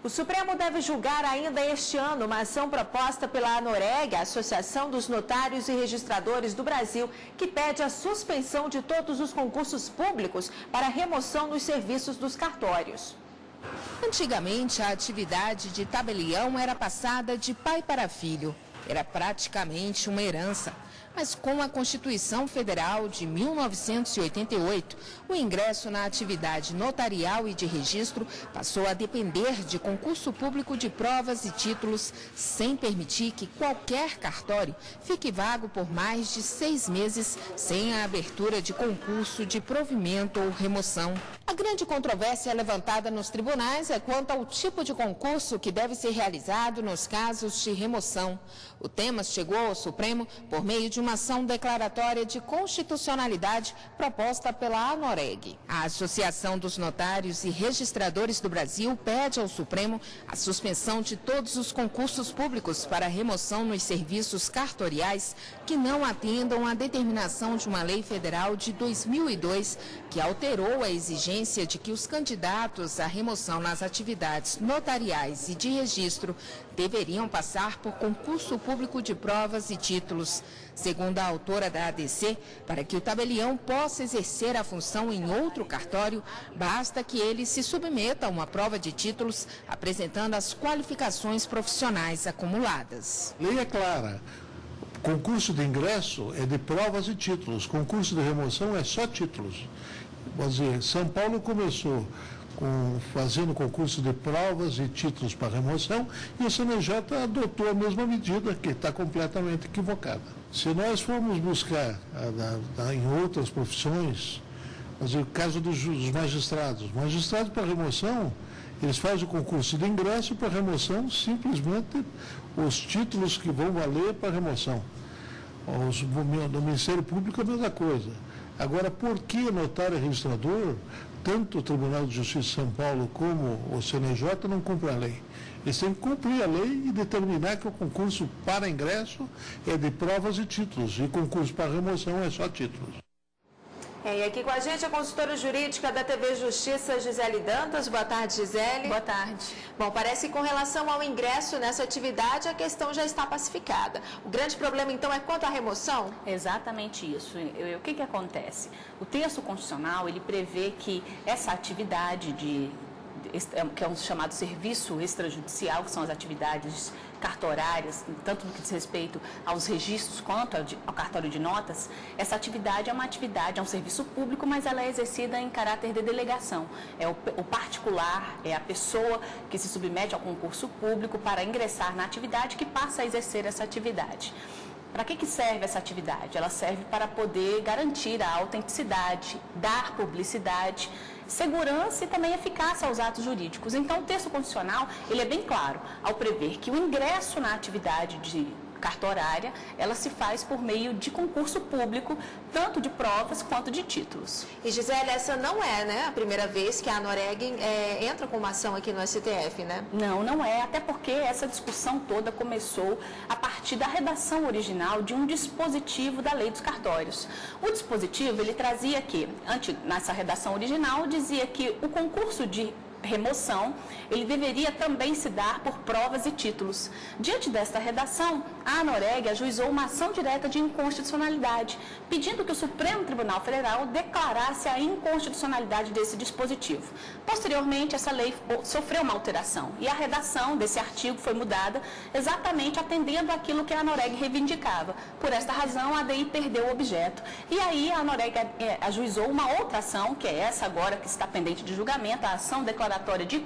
O Supremo deve julgar ainda este ano uma ação proposta pela ANOREG, a Associação dos Notários e Registradores do Brasil, que pede a suspensão de todos os concursos públicos para remoção nos serviços dos cartórios. Antigamente, a atividade de tabelião era passada de pai para filho. Era praticamente uma herança. Mas com a Constituição Federal de 1988, o ingresso na atividade notarial e de registro passou a depender de concurso público de provas e títulos, sem permitir que qualquer cartório fique vago por mais de 6 meses sem a abertura de concurso de provimento ou remoção. A grande controvérsia levantada nos tribunais é quanto ao tipo de concurso que deve ser realizado nos casos de remoção. O tema chegou ao Supremo por meio de uma ação declaratória de constitucionalidade proposta pela ANOREG. A Associação dos Notários e Registradores do Brasil pede ao Supremo a suspensão de todos os concursos públicos para remoção nos serviços cartoriais que não atendam à determinação de uma lei federal de 2002, que alterou a exigência de que os candidatos à remoção nas atividades notariais e de registro deveriam passar por concurso público de provas e títulos. Segundo a autora da ADC, para que o tabelião possa exercer a função em outro cartório, basta que ele se submeta a uma prova de títulos apresentando as qualificações profissionais acumuladas. Lei é clara. Concurso de ingresso é de provas e títulos. Concurso de remoção é só títulos. Vamos dizer, São Paulo começou fazendo concurso de provas e títulos para remoção e o CNJ adotou a mesma medida, que está completamente equivocada. Se nós formos buscar em outras profissões, o caso dos magistrados para remoção, eles fazem o concurso de ingresso para remoção, simplesmente os títulos que vão valer para remoção. No Ministério Público é a mesma coisa. Agora, por que notário e registrador, tanto o Tribunal de Justiça de São Paulo como o CNJ não cumprem a lei? Eles têm que cumprir a lei e determinar que o concurso para ingresso é de provas e títulos, e concurso para remoção é só títulos. E aqui com a gente a consultora jurídica da TV Justiça, Gisele Dantas. Boa tarde, Gisele. Boa tarde. Bom, parece que com relação ao ingresso nessa atividade, a questão já está pacificada. O grande problema, então, é quanto à remoção? Exatamente isso. O que acontece? O texto constitucional, ele prevê que essa atividade que é um chamado serviço extrajudicial, que são as atividades cartorárias, tanto no que diz respeito aos registros quanto ao cartório de notas, essa atividade é um serviço público, mas ela é exercida em caráter de delegação. É o particular, é a pessoa que se submete ao concurso público para ingressar na atividade que passa a exercer essa atividade. Para que serve essa atividade? Ela serve para poder garantir a autenticidade, dar publicidade, segurança e também eficácia aos atos jurídicos. Então, o texto constitucional, ele é bem claro ao prever que o ingresso na atividade de cartorária, ela se faz por meio de concurso público, tanto de provas quanto de títulos. E, Gisele, essa não é, né, a primeira vez que a ANOREG entra com uma ação aqui no STF, né? Não é, até porque essa discussão toda começou a partir da redação original de um dispositivo da Lei dos Cartórios. O dispositivo, ele trazia que, nessa redação original, dizia que o concurso de remoção, ele deveria também se dar por provas e títulos. Diante desta redação, a ANOREG ajuizou uma ação direta de inconstitucionalidade, pedindo que o Supremo Tribunal Federal declarasse a inconstitucionalidade desse dispositivo. Posteriormente, essa lei sofreu uma alteração e a redação desse artigo foi mudada exatamente atendendo àquilo que a ANOREG reivindicava. Por esta razão, a ADI perdeu o objeto. E aí, a ANOREG ajuizou uma outra ação, que é essa agora que está pendente de julgamento, a ação declaratória de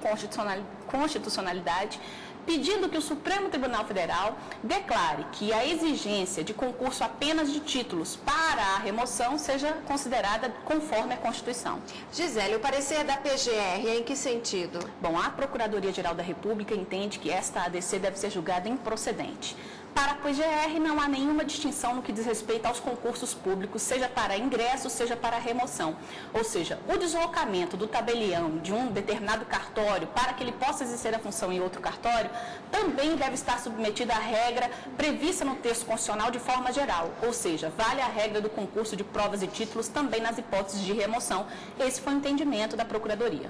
constitucionalidade, pedindo que o Supremo Tribunal Federal declare que a exigência de concurso apenas de títulos para a remoção seja considerada conforme a Constituição. Gisele, o parecer da PGR é em que sentido? Bom, a Procuradoria-Geral da República entende que esta ADC deve ser julgada improcedente. Para a PGR, não há nenhuma distinção no que diz respeito aos concursos públicos, seja para ingresso, seja para remoção. Ou seja, o deslocamento do tabelião de um determinado cartório para que ele possa exercer a função em outro cartório, também deve estar submetido à regra prevista no texto constitucional de forma geral. Ou seja, vale a regra do concurso de provas e títulos também nas hipóteses de remoção. Esse foi o entendimento da Procuradoria.